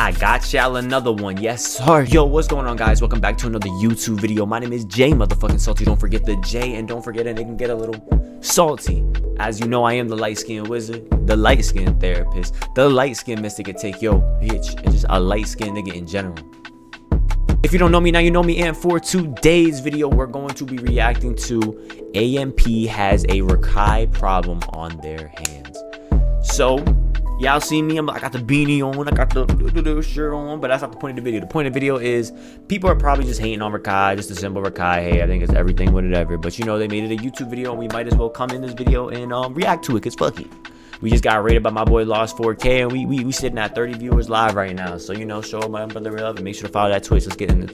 I got y'all another one. Yes, sir. Yo, what's going on, guys? Welcome back to another YouTube video. My name is JSalty. Don't forget the J, and don't forget it can get a little salty. As you know, I am the light-skinned wizard, the light-skinned therapist, the light-skinned mystic can take your bitch, and just a light-skinned nigga in general. If you don't know me now, you know me. And for today's video, we're going to be reacting to AMP has a Rakai problem on their hands. So y'all see me, I got the beanie on, I got the shirt on, but that's not the point of the video. The point of the video is people are probably just hating on Rakai, just a simple Rakai. Hey, I think it's everything, whatever. But you know, they made it a YouTube video, and we might as well come in this video and react to it, cause fuck it. We just got rated by my boy Lost 4K, and we sitting at 30 viewers live right now. So you know, show my brother love and make sure to follow that Twitch. Let's get in this.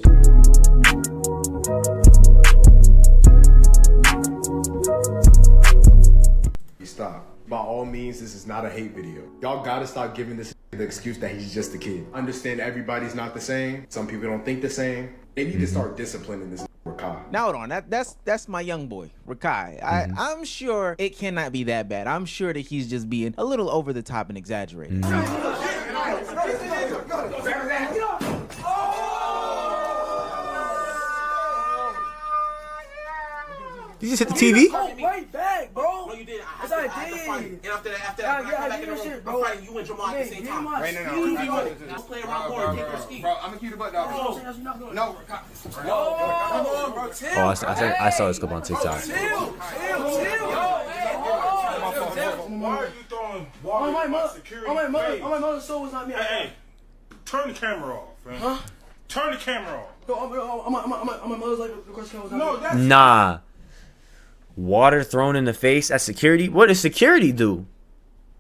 Stop. By all means, this is not a hate video. Y'all gotta stop giving this the excuse that he's just a kid. Understand everybody's not the same. Some people don't think the same. They need to start disciplining this Rakai. Now hold on, that's my young boy, Rakai. I'm sure it cannot be that bad. I'm sure that he's just being a little over the top and exaggerating. You just hit the TV? Oh, right back, bro. No, you did. I did. And after that, I come back in the room. I'm fighting you and Jamal at the same time. Right, Let's play around more and take your ski. Bro, I'm gonna keep the butt down. No, Oh, I saw this clip on TikTok. Chill. Why are you throwing water On my in my security? mother's soul was not me. Hey, turn the camera off, man. Huh? Turn the camera off. On my mother's life, the question was not No, me. that's Nah. Water thrown in the face at security? What does security do?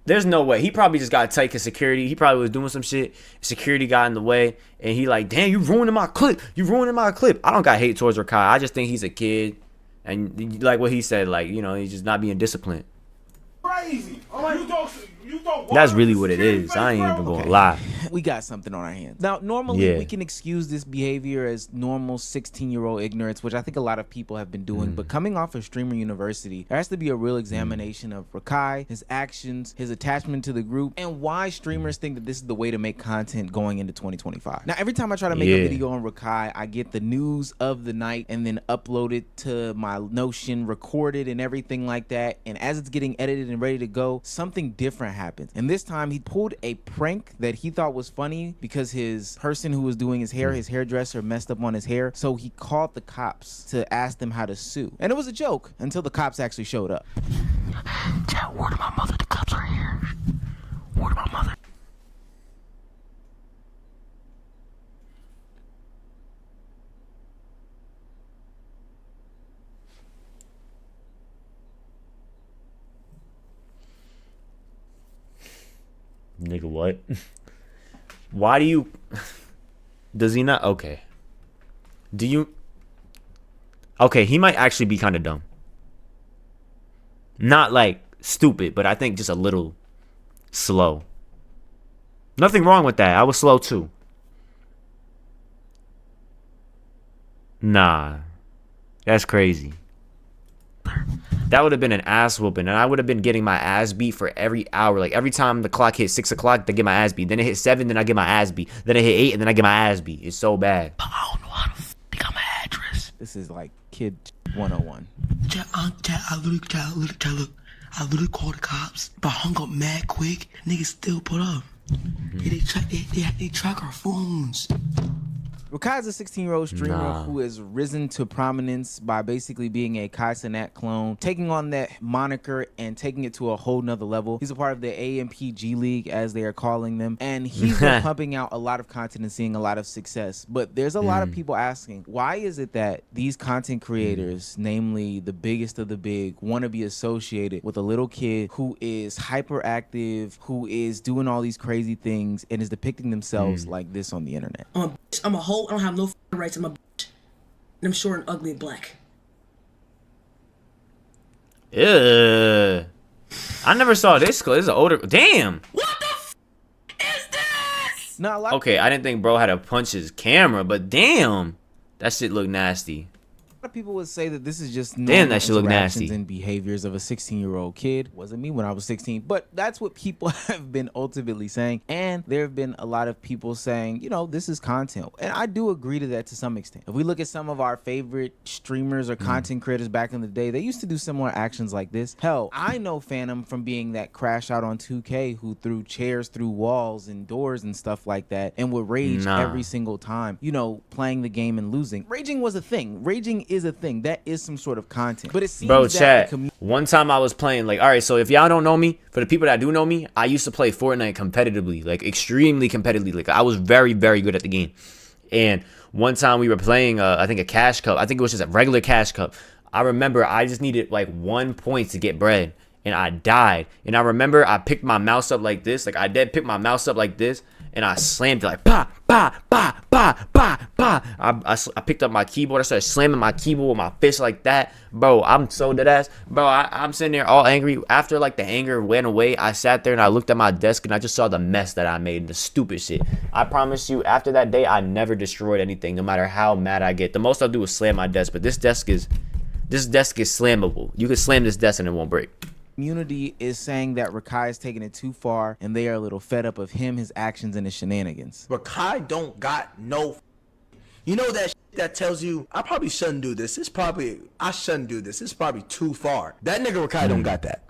There's no way. He probably just got tight because security. He probably was doing some shit. Security got in the way. And he like, damn, you ruining my clip. You ruining my clip. I don't got hate towards Rakai. I just think he's a kid. And like what he said, like, you know, he's just not being disciplined. crazy. You don't That's really what it is. I ain't even gonna lie. We got something on our hands. Now, normally Yeah. we can excuse this behavior as normal 16-year-old ignorance, which I think a lot of people have been doing. But coming off of Streamer University, there has to be a real examination of Rakai, his actions, his attachment to the group, and why streamers think that this is the way to make content going into 2025. Now, every time I try to make a video on Rakai, I get the news of the night and then upload it to my Notion, record it and everything like that. And as it's getting edited and ready to go, something different happens. And this time he pulled a prank that he thought was funny because his person who was doing his hair, his hairdresser, messed up on his hair. So he called the cops to ask them how to sue. And it was a joke until the cops actually showed up. Chat, word to my mother, the cops are here. Word to my mother. Nigga, what? Why do you... Does he not? Okay. Do you... Okay, he might actually be kind of dumb. Not like stupid, but I think just a little slow. Nothing wrong with that. I was slow too. Nah. That's crazy. That would have been an ass whooping, and I would have been getting my ass beat for every hour. Like every time the clock hit 6 o'clock, they get my ass beat. Then it hit 7, then I get my ass beat. Then it hit 8, and then I get my ass beat. It's so bad. I don't know how to become an address. This is like kid 101. I literally called the cops, but I hung up mad quick. Niggas still put up. Yeah, they track our phones. Rakai is a 16-year-old streamer who has risen to prominence by basically being a Kai Cenat clone, taking on that moniker and taking it to a whole nother level. He's a part of the AMP G League, as they are calling them, and he's been pumping out a lot of content and seeing a lot of success. But there's a lot of people asking, why is it that these content creators, namely the biggest of the big, want to be associated with a little kid who is hyperactive, who is doing all these crazy things, and is depicting themselves like this on the internet? I'm a hoe. I don't have no rights. I'm a bitch. And I'm short and ugly and black. Ugh. I never saw this. This is an older. Damn. What the f is this? Not a lot. Okay, I didn't think bro had to punch his camera, but damn, that shit look nasty. A lot of people would say that this is just Damn, that shit look interactions nasty. and behaviors of a 16-year-old kid. Wasn't me when I was 16, but that's what people have been ultimately saying. And there have been a lot of people saying, you know, this is content. And I do agree to that to some extent. If we look at some of our favorite streamers or content creators back in the day, they used to do similar actions like this. Hell, I know Phantom from being that crash out on 2K who threw chairs through walls and doors and stuff like that and would rage every single time, you know, playing the game and losing. Raging was a thing. Raging is a thing. That is some sort of content. But it seems Bro, that chat. the One time I was playing, like, all right, so if y'all don't know me, for the people that do know me, I used to play Fortnite competitively, like extremely competitively. Like I was very, very good at the game. And one time we were playing, I think a cash cup. I think it was just a regular cash cup. I remember I just needed like 1 point to get bread. And I died. And I remember I picked my mouse up like this. Like I did pick my mouse up like this. And I slammed it like bah, bah, bah, bah, bah, bah. I picked up my keyboard. I started slamming my keyboard with my fist like that. Bro, I'm so dead ass. Bro, I'm sitting there all angry. After like the anger went away, I sat there and I looked at my desk and I just saw the mess that I made. The stupid shit. I promise you, after that day, I never destroyed anything, no matter how mad I get. The most I'll do is slam my desk. But this desk is slammable. You can slam this desk and it won't break. community is saying that Rakai is taking it too far and they are a little fed up of him, his actions, and his shenanigans. Rakai don't got no. You know that that tells you I probably shouldn't do this. I shouldn't do this. It's probably too far. That nigga Rakai don't got that.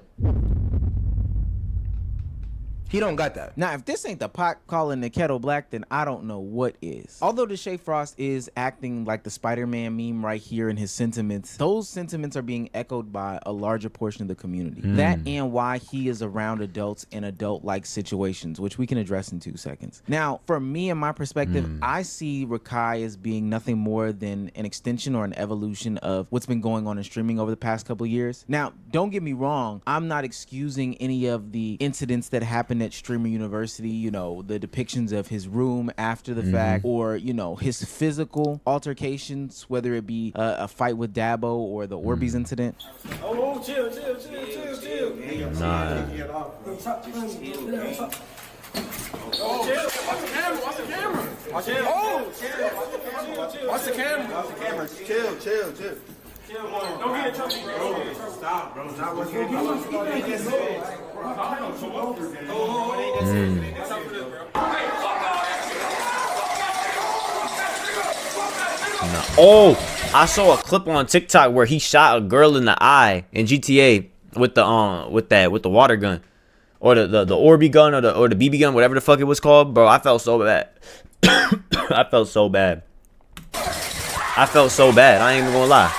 He don't got that. Now, if this ain't the pot calling the kettle black, then I don't know what is. Although Deshae Frost is acting like the Spider-Man meme right here in his sentiments, those sentiments are being echoed by a larger portion of the community. That and why he is around adults in adult-like situations, which we can address in 2 seconds. Now, for me and my perspective, I see Rakai as being nothing more than an extension or an evolution of what's been going on in streaming over the past couple of years. Now, don't get me wrong, I'm not excusing any of the incidents that happened at Streamer University, you know, the depictions of his room after the fact, or, you know, his physical altercations, whether it be a fight with Dabo or the Orbeez incident. Oh, chill. Nah. Watch the camera. Chill. Don't get in trouble, bro. Stop, bro. Stop. Oh, I saw a clip on TikTok where he shot a girl in the eye in GTA with the water gun, or the Orby gun, or the BB gun, whatever the fuck it was called. Bro, I felt so bad. I felt so bad. I ain't even gonna lie.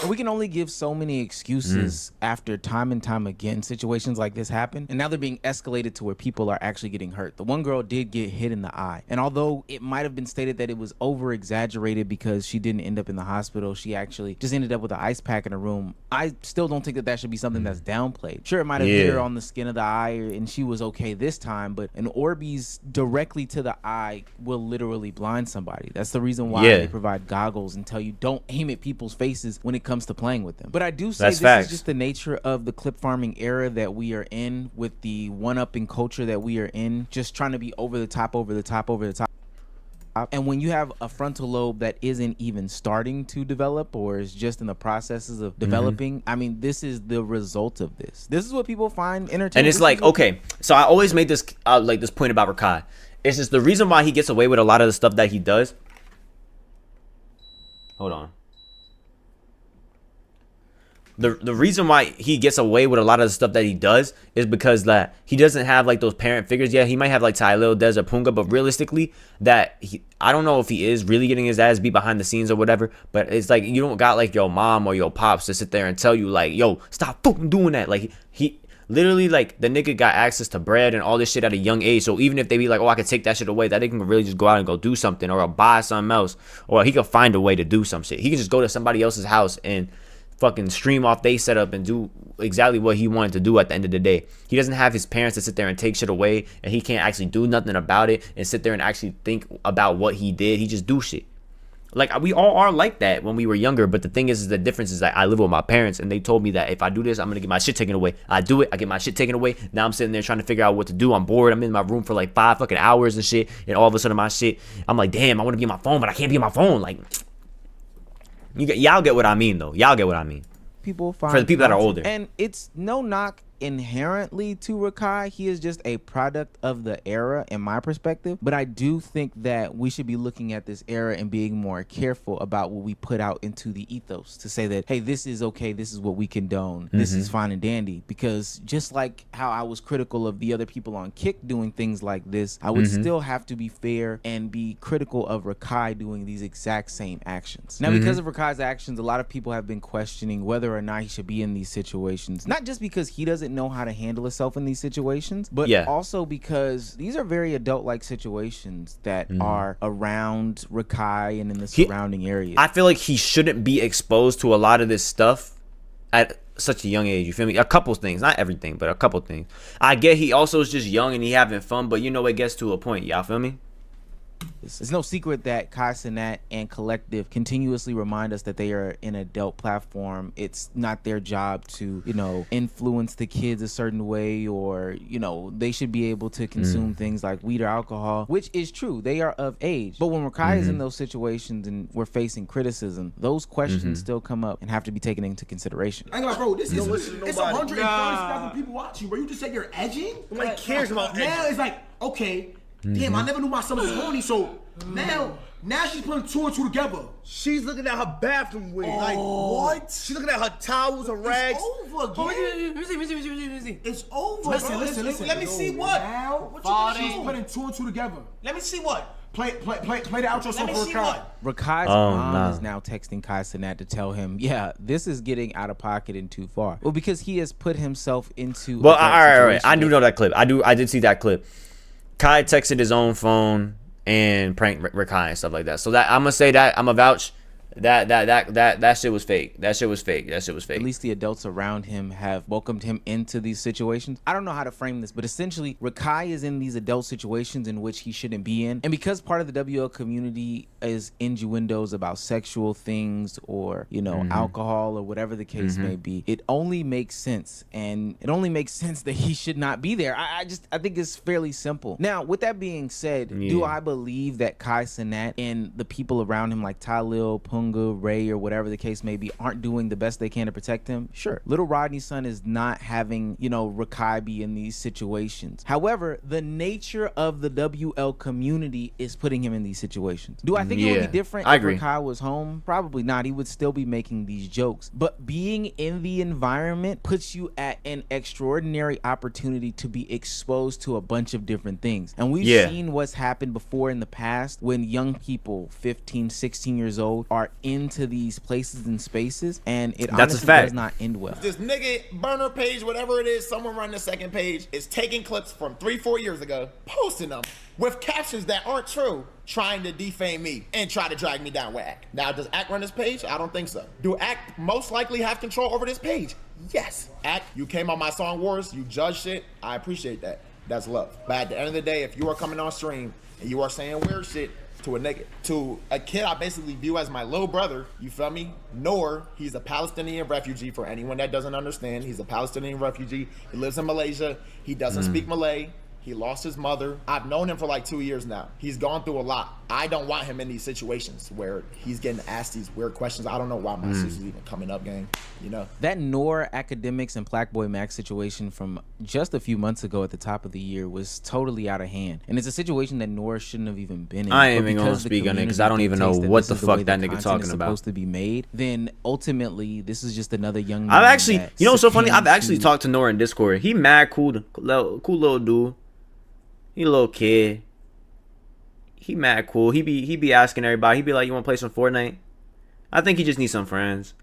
We can only give so many excuses after time and time again situations like this happen, and now they're being escalated to where people are actually getting hurt. The one girl did get hit in the eye, and although it might have been stated that it was over exaggerated because she didn't end up in the hospital, she actually just ended up with an ice pack in her room. I still don't think that that should be something that's downplayed. Sure, it might have hit her on the skin of the eye and she was okay this time, but an Orbeez directly to the eye will literally blind somebody. That's the reason why they provide goggles and tell you don't aim at people's faces when it comes to playing with them. But I do say this is just the nature of the clip farming era that we are in, with the one-upping culture that we are in, just trying to be over the top. And when you have a frontal lobe that isn't even starting to develop or is just in the processes of developing, I mean, this is the result of this. This is what people find entertaining. And it's like, okay, so I always made this like this point about Rakai. It's just the reason why he gets away with a lot of the stuff that he does. Hold on. The reason why he gets away with a lot of the stuff that he does is because that he doesn't have like those parent figures. Yeah, he might have like Ty Lil, Dez, or Punga, but realistically, I don't know if he is really getting his ass beat behind the scenes or whatever. But it's like you don't got like your mom or your pops to sit there and tell you like, yo, stop fucking doing that. Like he literally, like, the nigga got access to bread and all this shit at a young age. So even if they be like, oh, I could take that shit away, that nigga can really just go out and go do something, or buy something else, or he could find a way to do some shit. He can just go to somebody else's house and fucking stream off they setup and do exactly what he wanted to do at the end of the day. He doesn't have his parents to sit there and take shit away, and he can't actually do nothing about it and sit there and actually think about what he did. He just do shit. Like, we all are like that when we were younger. But the thing is the difference is that I live with my parents, and they told me that if I do this, I'm gonna get my shit taken away. I do it, I get my shit taken away. Now I'm sitting there trying to figure out what to do. I'm bored. I'm in my room for like 5 fucking hours and shit, and all of a sudden my shit, I'm like, damn, I want to be on my phone, but I can't be on my phone. Like, y'all get what I mean, though. Y'all get what I mean. People find For the people that are older, and it's no knock inherently to Rakai. He is just a product of the era in my perspective, but I do think that we should be looking at this era and being more careful about what we put out into the ethos to say that, hey, this is okay, this is what we condone, this is fine and dandy. Because just like how I was critical of the other people on Kick doing things like this, I would still have to be fair and be critical of Rakai doing these exact same actions. Now, because of Rakai's actions, a lot of people have been questioning whether or not he should be in these situations, not just because he doesn't know how to handle himself in these situations, but also because these are very adult-like situations that are around Rakai and in the surrounding area. I feel like he shouldn't be exposed to a lot of this stuff at such a young age. You feel me? A couple things, not everything, but a couple things. I get he also is just young and he having fun, but you know, it gets to a point. Y'all feel me? It's no secret that Kai Cenat and Collective continuously remind us that they are an adult platform. It's not their job to, you know, influence the kids a certain way, or, you know, they should be able to consume things like weed or alcohol, which is true. They are of age. But when Rakai is in those situations and we're facing criticism, those questions still come up and have to be taken into consideration. I ain't like, bro, this is it's 130,000 people watching, bro. You just say you're edging? Nobody cares about edging. Now it's like, okay, damn, I never knew my son was horny, so now she's putting 2 and 2 together. She's looking at her bathroom wig. Like, what? She's looking at her towels and rags. It's over, Let me see. It's over. Listen. Let me see what? Now, she's putting 2 and 2 together. Let me see what? Play the outro song Let me for see Rakai. what? Rakai's mom is now texting Kai Cenat to tell him, yeah, this is getting out of pocket and too far. Well, because he has put himself into Well, all right. I do know that clip. I did see that clip. Kai texted his own phone and pranked Rakai and stuff like that. So that I'm gonna say that I'm a vouch. That shit was fake. That shit was fake. At least the adults around him have welcomed him into these situations. I don't know how to frame this, but essentially Rakai is in these adult situations in which he shouldn't be in. And because part of the WL community is innuendos about sexual things or, you know, alcohol or whatever the case may be, it only makes sense. And it only makes sense that he should not be there. I think it's fairly simple. Now, with that being said, do I believe that Kai Cenat and the people around him like Talil, Punga, Ray, or whatever the case may be, aren't doing the best they can to protect him? Sure. Little Rodney's son is not having, you know, Rakai be in these situations. However, the nature of the WL community is putting him in these situations. Do I think it would be different if Rakai was home? Probably not. He would still be making these jokes. But being in the environment puts you at an extraordinary opportunity to be exposed to a bunch of different things. And we've seen what's happened before in the past when young people, 15, 16 years old, are into these places and spaces, and it honestly does not end well. This nigga burner page, whatever it is, someone running the second page is taking clips from 3-4 years ago, posting them with captions that aren't true, trying to defame me and try to drag me down with Act. Now, does Act run this page? I don't think so. Do Act most likely have control over this page? Yes. Act, you came on my Song Wars, you judged shit. I appreciate that. That's love. But at the end of the day, if you are coming on stream and you are saying weird shit to a nigga, to a kid I basically view as my little brother, you feel me? Nor he's a Palestinian refugee. For anyone that doesn't understand, he's a Palestinian refugee. He lives in Malaysia. He doesn't speak Malay. He lost his mother. I've known him for like 2 years now. He's gone through a lot. I don't want him in these situations where he's getting asked these weird questions. I don't know why my sister's even coming up, gang. You know? That Noor Academics and Black Boy Max situation from just a few months ago at the top of the year was totally out of hand. And it's a situation that Noor shouldn't have even been in. I ain't even gonna speak on it because I don't even know what the fuck that nigga talking about. Supposed to be made. Then ultimately, this is just another young man. I've actually, you know what's so funny? I've actually talked to Noor in Discord. He mad cool little dude. He a little kid. He mad cool. He be asking everybody. He be like, you want to play some Fortnite? I think he just needs some friends.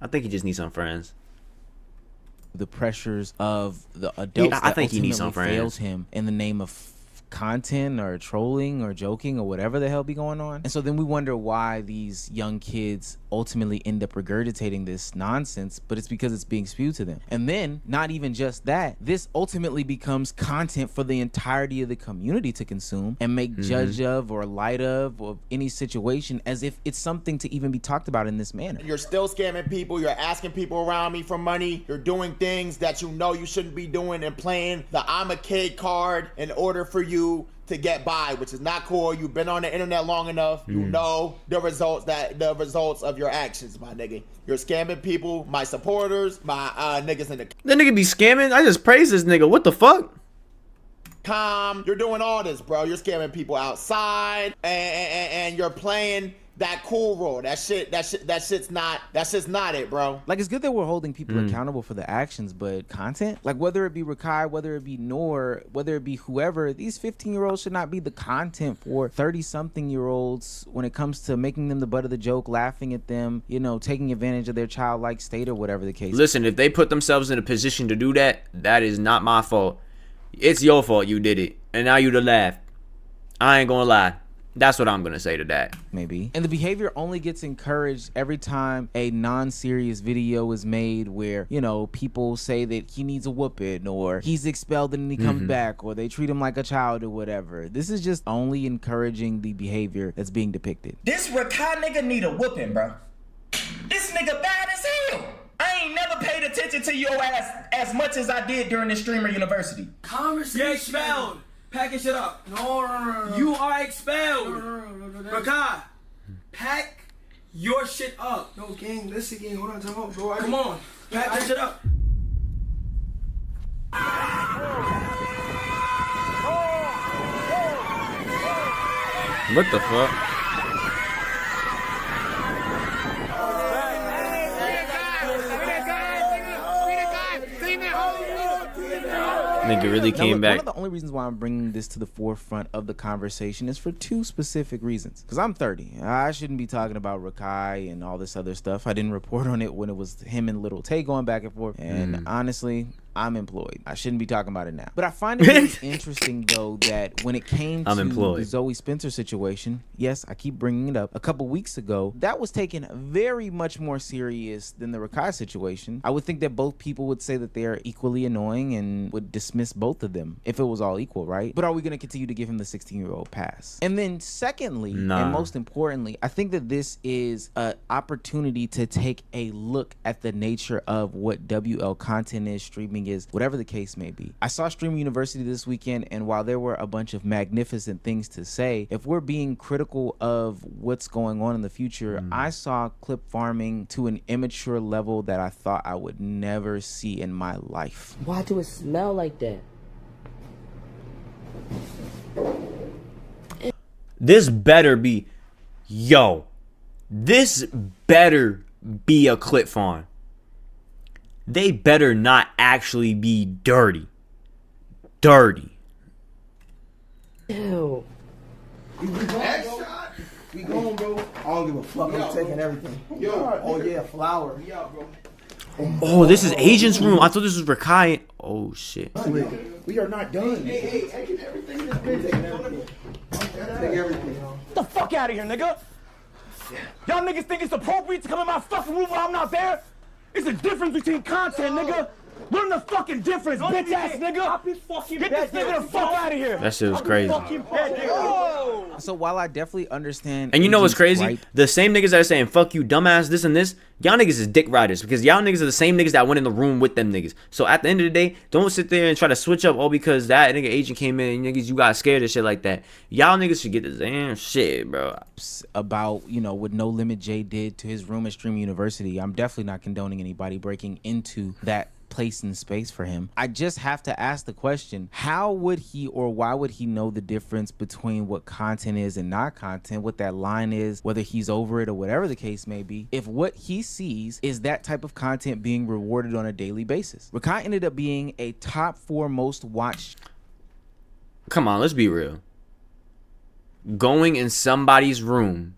The pressures of the adults I think he needs some friends. Failed him in the name of content or trolling or joking or whatever the hell be going on. And so then we wonder why these young kids ultimately end up regurgitating this nonsense, but it's because it's being spewed to them. And then not even just that, this ultimately becomes content for the entirety of the community to consume and make judge of or light of or any situation as if it's something to even be talked about in this manner. You're still scamming people. You're asking people around me for money. You're doing things that you know you shouldn't be doing and playing the I'm a kid card in order for you to get by, which is not cool. You've been on the internet long enough. You know the results of your actions, my nigga. You're scamming people, my supporters, my niggas in the That nigga be scamming. I just praise this nigga. What the fuck? You're doing all this, bro. You're scamming people outside, and you're playing that cool role. That's just not it, bro. Like, it's good that we're holding people accountable for the actions, but content, like whether it be Rakai, whether it be Noor, whether it be whoever, these 15-year-olds should not be the content for 30-something-year-olds when it comes to making them the butt of the joke, laughing at them, you know, taking advantage of their childlike state or whatever the case. Listen, if they put themselves in a position to do that, that is not my fault. It's your fault you did it, and now you the laugh. I ain't gonna lie. That's what I'm gonna say to that. Maybe. And the behavior only gets encouraged every time a non-serious video is made where, you know, people say that he needs a whooping or he's expelled and he comes back or they treat him like a child or whatever. This is just only encouraging the behavior that's being depicted. This Rakai nigga need a whooping, bro. This nigga bad as hell. I ain't never paid attention to your ass as much as I did during the streamer university. Conversation. You're expelled. Pack shit up. No. You are expelled. No. Rakai, pack your shit up. No, gang, listen, gang. Hold on, time out, bro. Come on. Pack that shit up. What the fuck? Nigga really came back. One of the only reasons why I'm bringing this to the forefront of the conversation is for two specific reasons. Because I'm 30. I shouldn't be talking about Rakai and all this other stuff. I didn't report on it when it was him and Little Tay going back and forth. And honestly, I'm employed. I shouldn't be talking about it now. But I find it really interesting, though, that when it came to the Zoe Spencer situation, yes, I keep bringing it up, a couple weeks ago, that was taken very much more serious than the Rakai situation. I would think that both people would say that they are equally annoying and would dismiss both of them if it was all equal, right? But are we going to continue to give him the 16-year-old pass? And then secondly, and most importantly, I think that this is an opportunity to take a look at the nature of what WL content is, streaming is, whatever the case may be. I saw Stream University this weekend, and while there were a bunch of magnificent things to say, if we're being critical of what's going on in the future, I saw clip farming to an immature level that I thought I would never see in my life. Why do it smell like that? This better be, this better be a clip farm. They better not actually be dirty. Dirty. Ew. We going, bro. I don't give a fuck. I'm taking everything. Oh yeah, flour. Oh, this is Agent's room. I thought this was Rakai. Oh shit. We are not done. Hey, taking everything in this bitch. Take everything. Get the fuck out of here, nigga. Y'all niggas think it's appropriate to come in my fucking room while I'm not there? It's a difference between content, nigga. Learn the fucking difference, bitch ass nigga. Get this nigga the fuck out of here. That shit was crazy. So while I definitely understand, And you know what's crazy? right, The same niggas that are saying fuck you, dumbass, this and this, y'all niggas is dick riders because y'all niggas are the same niggas that went in the room with them niggas. So at the end of the day, don't sit there and try to switch up all because that nigga Agent came in and niggas you got scared of shit like that. Y'all niggas should get the damn shit, bro. about, you know, what No Limit J did to his room at Stream University. I'm definitely not condoning anybody breaking into that place and space for him. I just have to ask the question, how would he or why would he know the difference between what content is and not content, what that line is, whether he's over it or whatever the case may be, if what he sees is that type of content being rewarded on a daily basis? Rakai ended up being a top 4 most watched. Come on, let's be real. Going in somebody's room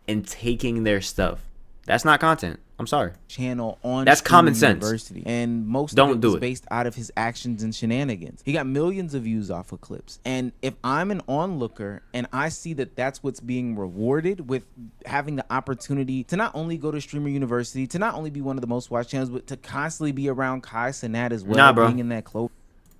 and taking their stuff. That's not content. I'm sorry. Channel on That's Streamer common sense. University, and most Don't of it do was it. based out of his actions and shenanigans. He got millions of views off of clips, and if I'm an onlooker and I see that that's what's being rewarded with having the opportunity to not only go to Streamer University, to not only be one of the most watched channels, but to constantly be around Kai Cenat as well, Nah, bro. being in that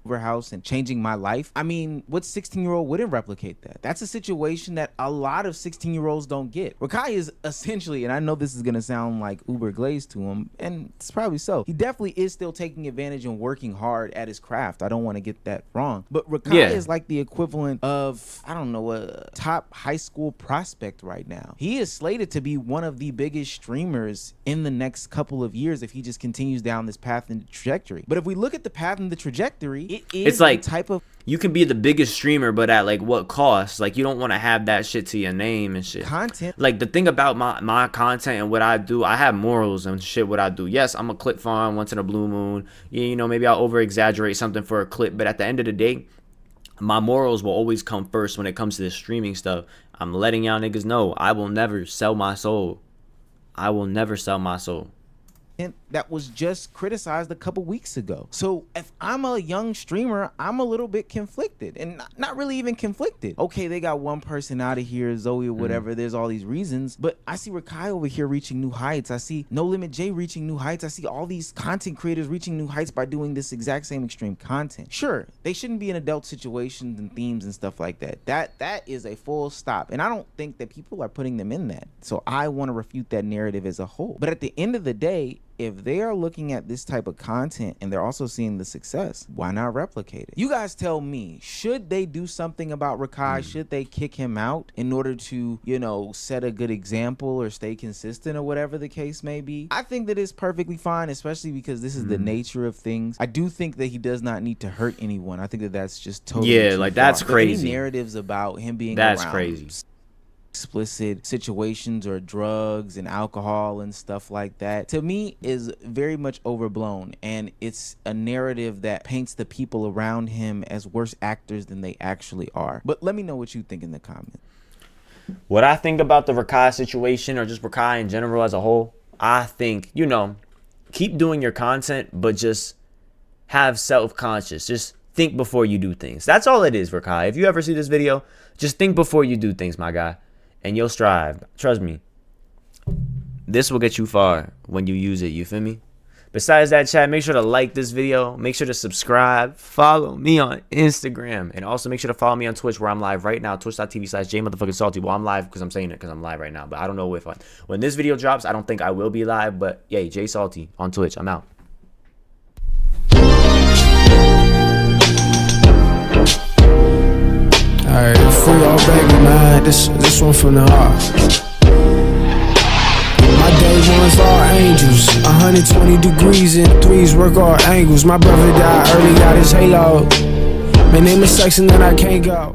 house and changing my life. I mean, what 16-year-old wouldn't replicate that? That's a situation that a lot of 16-year-olds don't get. Rakai is essentially, and I know this is gonna sound like uber glazed to him, and it's probably so, he definitely is still taking advantage and working hard at his craft. I don't want to get that wrong, but Rakai is like the equivalent of, I don't know, a top high school prospect right now. He is slated to be one of the biggest streamers in the next couple of years if he just continues down this path and trajectory. But if we look at the path and the trajectory, it's like the type of, you can be the biggest streamer, but at like what cost? Like, you don't want to have that shit to your name and shit. Content. Like, the thing about my content and what I do, I have morals and shit. What I do, yes, I'm a clip farm once in a blue moon. You know, maybe I'll over exaggerate something for a clip, but at the end of the day, my morals will always come first when it comes to this streaming stuff. I'm letting y'all niggas know I will never sell my soul. I will never sell my soul. That was just criticized a couple weeks ago. So if I'm a young streamer, I'm a little bit conflicted, and not really even conflicted. Okay, they got one person out of here, Zoe or whatever. There's all these reasons, but I see Rakai over here reaching new heights. I see No Limit J reaching new heights. I see all these content creators reaching new heights by doing this exact same extreme content. Sure, they shouldn't be in adult situations and themes and stuff like that. That is a full stop, and I don't think that people are putting them in that. So I want to refute that narrative as a whole. But at the end of the day, if they are looking at this type of content and they're also seeing the success, why not replicate it? You guys tell me, should they do something about Rakai? Should they kick him out in order to, you know, set a good example or stay consistent or whatever the case may be? I think that it's perfectly fine, especially because this is the nature of things. I do think that he does not need to hurt anyone. I think that that's just totally too like, that's far. But crazy. any narratives about him being That's around crazy. explicit situations or drugs and alcohol and stuff like that, to me, is very much overblown, and it's a narrative that paints the people around him as worse actors than they actually are. But let me know what you think in the comments. What I think about the Rakai situation, or just Rakai in general as a whole, I think, you know, keep doing your content, but just have self-conscious. Just think before you do things. That's all it is, Rakai. If you ever see this video, just think before you do things, my guy, and you'll strive. Trust me. This will get you far when you use it. You feel me? Besides that, chat, make sure to like this video. Make sure to subscribe. Follow me on Instagram. And also make sure to follow me on Twitch, where I'm live right now. Twitch.tv/JSalty. Well, I'm live because I'm saying it because I'm live right now. But I don't know if when this video drops, I don't think I will be live. But, yay, JSalty on Twitch. I'm out. Alright, free all baby, man. This one from the heart. My day ones are angels, 120 degrees and threes work all angles. My brother died early, got his halo. My name is section that I can't go.